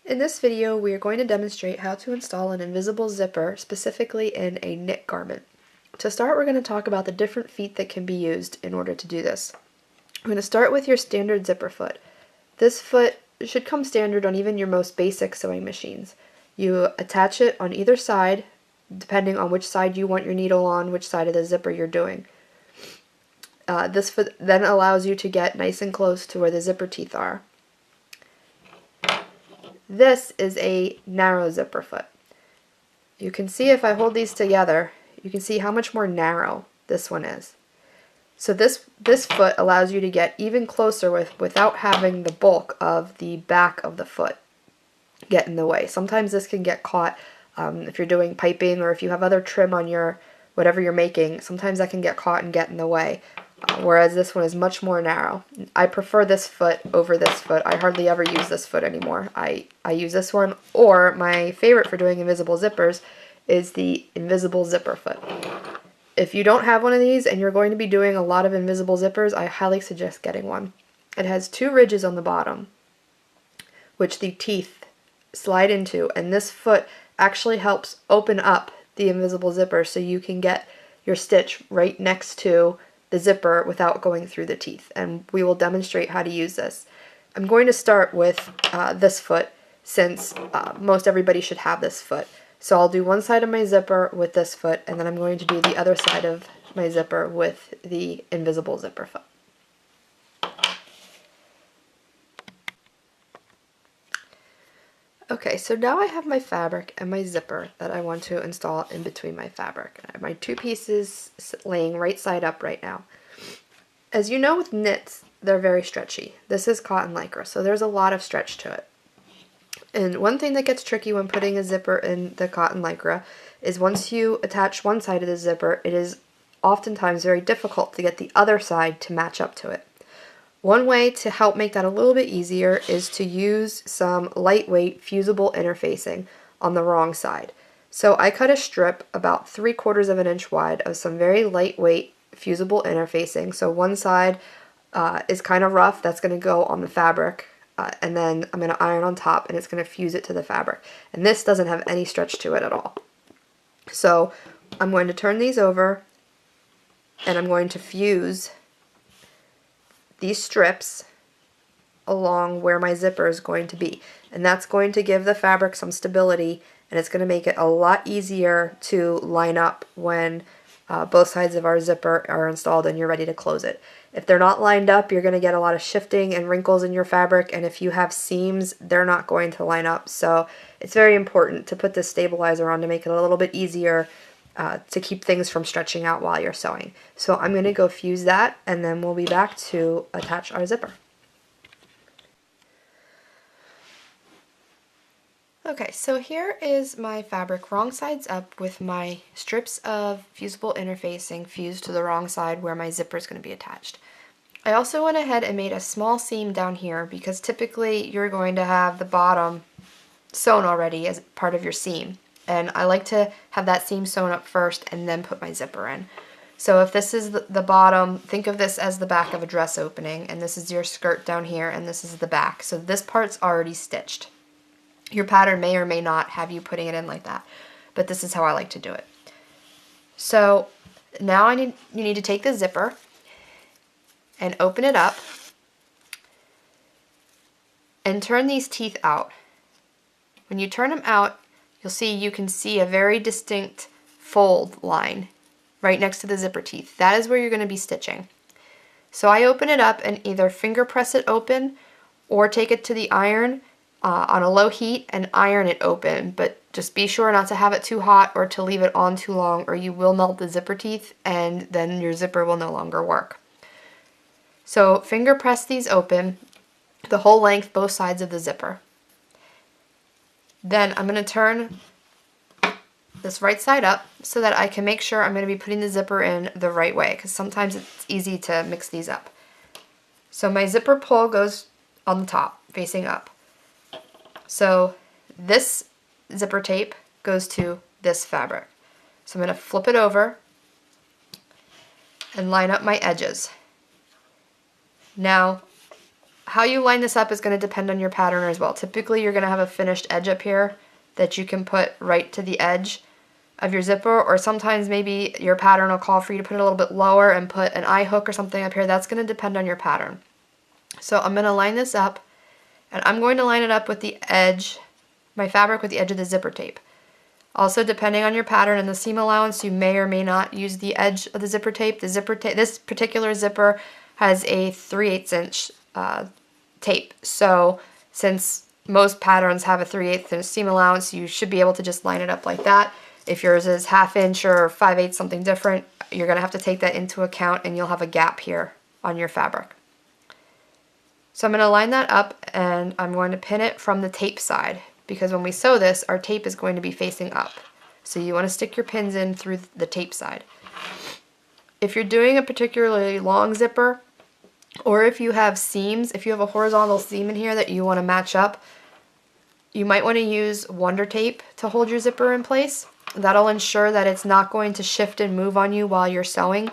In this video, we are going to demonstrate how to install an invisible zipper, specifically in a knit garment. To start, we're going to talk about the different feet that can be used in order to do this. I'm going to start with your standard zipper foot. This foot should come standard on even your most basic sewing machines. You attach it on either side, depending on which side you want your needle on, which side of the zipper you're doing. This foot then allows you to get nice and close to where the zipper teeth are. This is a narrow zipper foot. You can see if I hold these together, you can see how much more narrow this one is. So this foot allows you to get even closer without having the bulk of the back of the foot get in the way. Sometimes this can get caught if you're doing piping or if you have other trim on your whatever you're making. Sometimes that can get caught and get in the way. Whereas this one is much more narrow. I prefer this foot over this foot. I hardly ever use this foot anymore. I use this one, or my favorite for doing invisible zippers is the invisible zipper foot. If you don't have one of these and you're going to be doing a lot of invisible zippers, I highly suggest getting one. It has two ridges on the bottom, which the teeth slide into, and this foot actually helps open up the invisible zipper so you can get your stitch right next to the zipper without going through the teeth, and we will demonstrate how to use this. I'm going to start with this foot since most everybody should have this foot. So I'll do one side of my zipper with this foot, and then I'm going to do the other side of my zipper with the invisible zipper foot. Okay, so now I have my fabric and my zipper that I want to install in between my fabric. I have my two pieces laying right side up right now. As you know with knits, they're very stretchy. This is cotton lycra, so there's a lot of stretch to it. And one thing that gets tricky when putting a zipper in the cotton lycra is once you attach one side of the zipper, it is oftentimes very difficult to get the other side to match up to it. One way to help make that a little bit easier is to use some lightweight fusible interfacing on the wrong side. So I cut a strip about 3/4 of an inch wide of some very lightweight fusible interfacing. So one side is kind of rough, that's going to go on the fabric, and then I'm going to iron on top and it's going to fuse it to the fabric. And this doesn't have any stretch to it at all. So I'm going to turn these over and I'm going to fuse these strips along where my zipper is going to be, and that's going to give the fabric some stability, and it's going to make it a lot easier to line up when both sides of our zipper are installed and you're ready to close it. If they're not lined up, you're going to get a lot of shifting and wrinkles in your fabric, and if you have seams, they're not going to line up. So it's very important to put this stabilizer on to make it a little bit easier to keep things from stretching out while you're sewing. So I'm going to go fuse that, and then we'll be back to attach our zipper. Okay, so here is my fabric wrong sides up with my strips of fusible interfacing fused to the wrong side where my zipper is going to be attached. I also went ahead and made a small seam down here because typically you're going to have the bottom sewn already as part of your seam. And I like to have that seam sewn up first and then put my zipper in. So if this is the bottom, think of this as the back of a dress opening, and this is your skirt down here, and this is the back. So this part's already stitched. Your pattern may or may not have you putting it in like that, but this is how I like to do it. So now you need to take the zipper and open it up and turn these teeth out. When you turn them out, you can see a very distinct fold line right next to the zipper teeth. That is where you're going to be stitching. So I open it up and either finger press it open or take it to the iron on a low heat and iron it open, but just be sure not to have it too hot or to leave it on too long, or you will melt the zipper teeth and then your zipper will no longer work. So finger press these open the whole length, both sides of the zipper. Then I'm going to turn this right side up so that I can make sure I'm going to be putting the zipper in the right way, because sometimes it's easy to mix these up. So my zipper pull goes on the top, facing up. So this zipper tape goes to this fabric. So I'm going to flip it over and line up my edges. Now how you line this up is going to depend on your pattern as well. Typically you're going to have a finished edge up here that you can put right to the edge of your zipper, or sometimes maybe your pattern will call for you to put it a little bit lower and put an eye hook or something up here. That's going to depend on your pattern. So I'm going to line this up, and I'm going to line it up with the edge, my fabric with the edge of the zipper tape. Also, depending on your pattern and the seam allowance, you may or may not use the edge of the zipper tape. This particular zipper has a 3/8 inch tape. So since most patterns have a 3/8 inch seam allowance, you should be able to just line it up like that. If yours is 1/2 inch or 5/8 something different, you're going to have to take that into account, and you'll have a gap here on your fabric. So I'm going to line that up, and I'm going to pin it from the tape side, because when we sew this, our tape is going to be facing up. So you want to stick your pins in through the tape side. If you're doing a particularly long zipper, or if you have seams, if you have a horizontal seam in here that you want to match up, you might want to use Wonder Tape to hold your zipper in place. That'll ensure that it's not going to shift and move on you while you're sewing.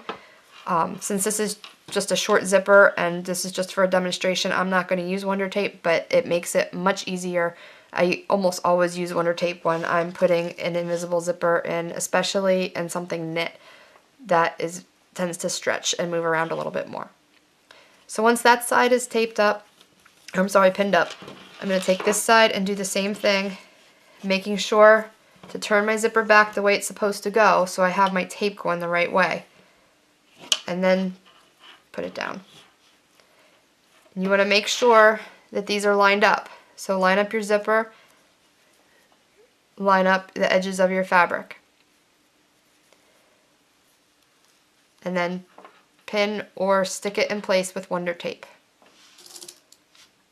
Since this is just a short zipper and this is just for a demonstration, I'm not going to use Wonder Tape, but it makes it much easier. I almost always use Wonder Tape when I'm putting an invisible zipper in, especially in something knit that tends to stretch and move around a little bit more. So once that side is pinned up, I'm going to take this side and do the same thing, making sure to turn my zipper back the way it's supposed to go so I have my tape going the right way. And then put it down. And you want to make sure that these are lined up. So line up your zipper, line up the edges of your fabric, and then pin or stick it in place with Wonder Tape.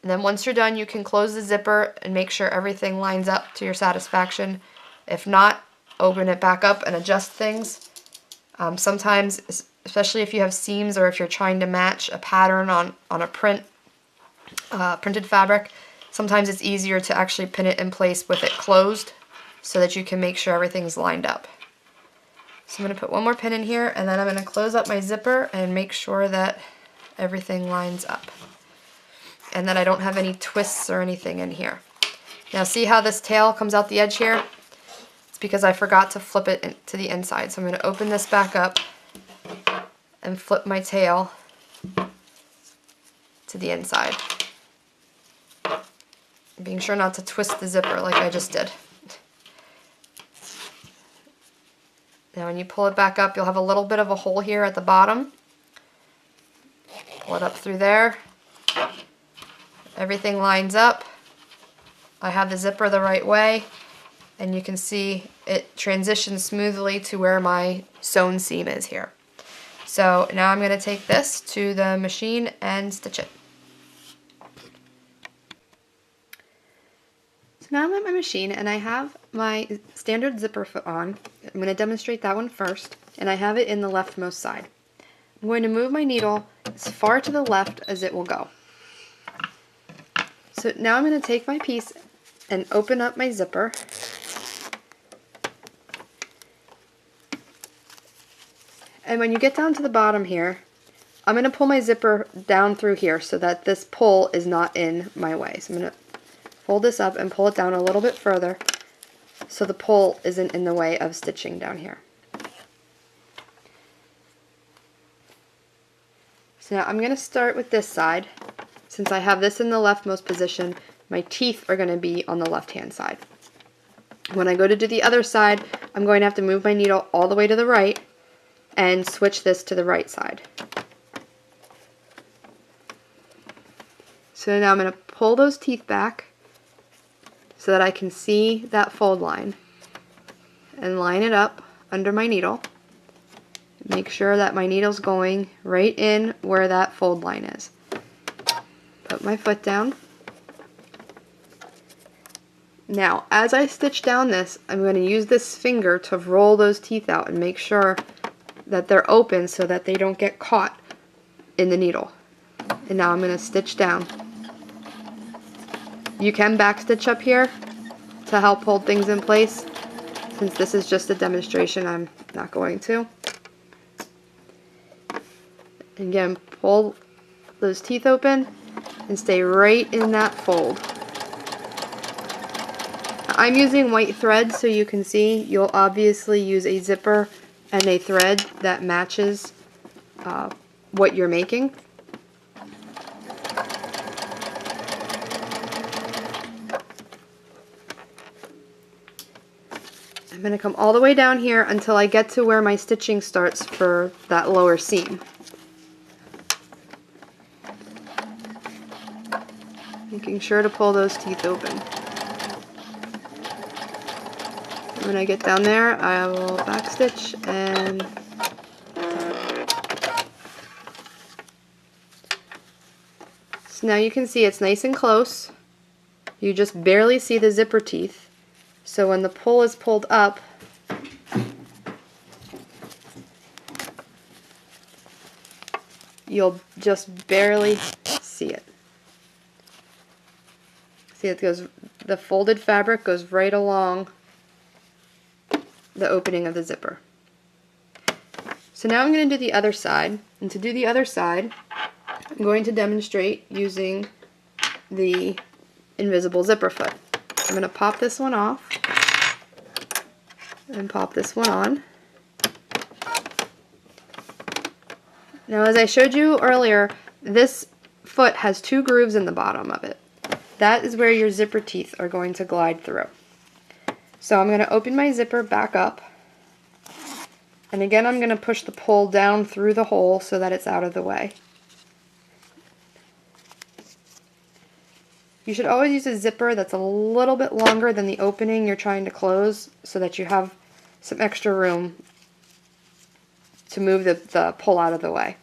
And then once you're done, you can close the zipper and make sure everything lines up to your satisfaction. If not, open it back up and adjust things. Sometimes, especially if you have seams or if you're trying to match a pattern on a printed fabric, sometimes it's easier to actually pin it in place with it closed so that you can make sure everything's lined up. So I'm going to put one more pin in here, and then I'm going to close up my zipper and make sure that everything lines up and that I don't have any twists or anything in here. Now see how this tail comes out the edge here? It's because I forgot to flip it to the inside. So I'm going to open this back up and flip my tail to the inside, being sure not to twist the zipper like I just did. Now when you pull it back up, you'll have a little bit of a hole here at the bottom. Pull it up through there. Everything lines up. I have the zipper the right way, and you can see it transitions smoothly to where my sewn seam is here. So now I'm going to take this to the machine and stitch it. So now I'm at my machine and I have my standard zipper foot on. I'm going to demonstrate that one first, and I have it in the leftmost side. I'm going to move my needle as far to the left as it will go. So now I'm going to take my piece and open up my zipper. And when you get down to the bottom here, I'm going to pull my zipper down through here so that this pull is not in my way. So I'm going to fold this up and pull it down a little bit further so the pull isn't in the way of stitching down here. So now I'm going to start with this side. Since I have this in the leftmost position, my teeth are going to be on the left-hand side. When I go to do the other side, I'm going to have to move my needle all the way to the right and switch this to the right side. So now I'm going to pull those teeth back so that I can see that fold line and line it up under my needle. Make sure that my needle's going right in where that fold line is. Put my foot down. Now, as I stitch down this, I'm going to use this finger to roll those teeth out and make sure that they're open so that they don't get caught in the needle. And now I'm going to stitch down. You can backstitch up here to help hold things in place. Since this is just a demonstration, I'm not going to. Again, pull those teeth open and stay right in that fold. I'm using white thread, so you can see you'll obviously use a zipper and a thread that matches what you're making. I'm going to come all the way down here until I get to where my stitching starts for that lower seam. Making sure to pull those teeth open. When I get down there, I will backstitch and so now you can see it's nice and close. You just barely see the zipper teeth. So when the pull is pulled up, you'll just barely see it. See, it goes, the folded fabric goes right along the opening of the zipper. So now I'm going to do the other side, and to do the other side, I'm going to demonstrate using the invisible zipper foot. I'm going to pop this one off and pop this one on. Now, as I showed you earlier, this foot has 2 grooves in the bottom of it. That is where your zipper teeth are going to glide through. So I'm going to open my zipper back up, and again I'm going to push the pull down through the hole so that it's out of the way. You should always use a zipper that's a little bit longer than the opening you're trying to close so that you have some extra room to move the pull out of the way.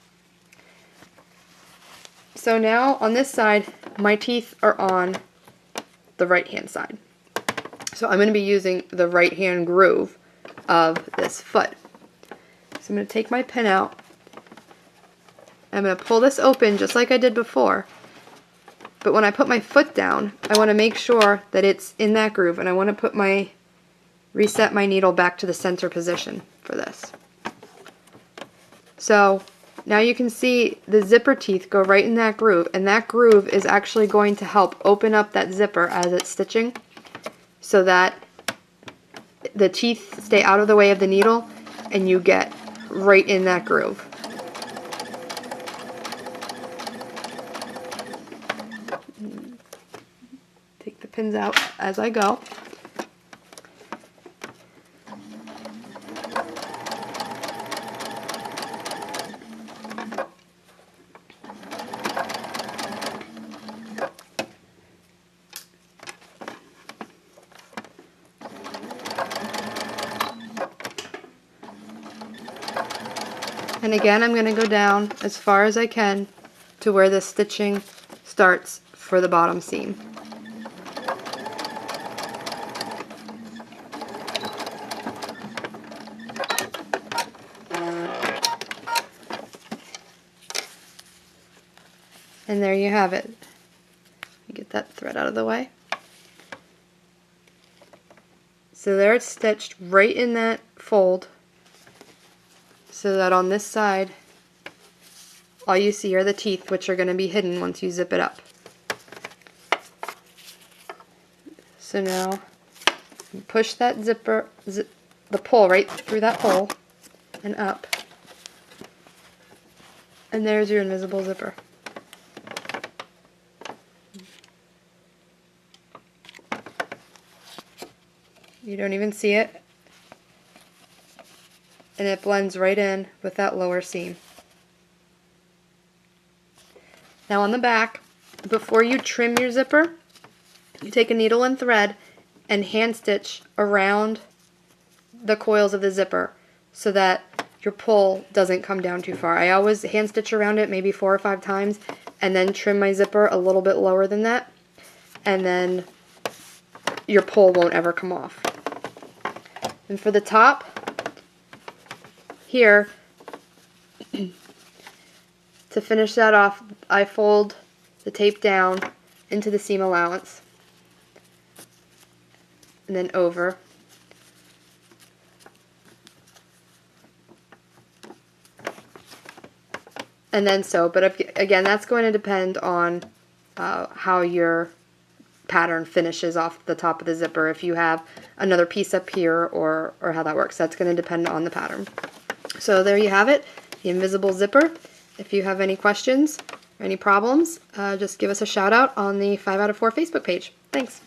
So now on this side, my teeth are on the right hand side. So I'm going to be using the right hand groove of this foot. So I'm going to take my pin out. I'm going to pull this open just like I did before. But when I put my foot down, I want to make sure that it's in that groove, and I want to reset my needle back to the center position for this. So now you can see the zipper teeth go right in that groove, and that groove is actually going to help open up that zipper as it's stitching so that the teeth stay out of the way of the needle and you get right in that groove. Take the pins out as I go. And again, I'm going to go down as far as I can to where the stitching starts for the bottom seam. And there you have it. Let me get that thread out of the way. So there it's stitched right in that fold, so that on this side all you see are the teeth, which are going to be hidden once you zip it up. So now push that the pull right through that hole and up, and there's your invisible zipper. You don't even see it, and it blends right in with that lower seam. Now on the back, before you trim your zipper, you take a needle and thread and hand stitch around the coils of the zipper so that your pull doesn't come down too far. I always hand stitch around it maybe 4 or 5 times and then trim my zipper a little bit lower than that, and then your pull won't ever come off. And for the top here, to finish that off, I fold the tape down into the seam allowance and then over. And then sew, but again, that's going to depend on how your pattern finishes off the top of the zipper, if you have another piece up here, or how that works. That's going to depend on the pattern. So there you have it, the invisible zipper. If you have any questions or any problems, just give us a shout out on the 5 out of 4 Facebook page. Thanks.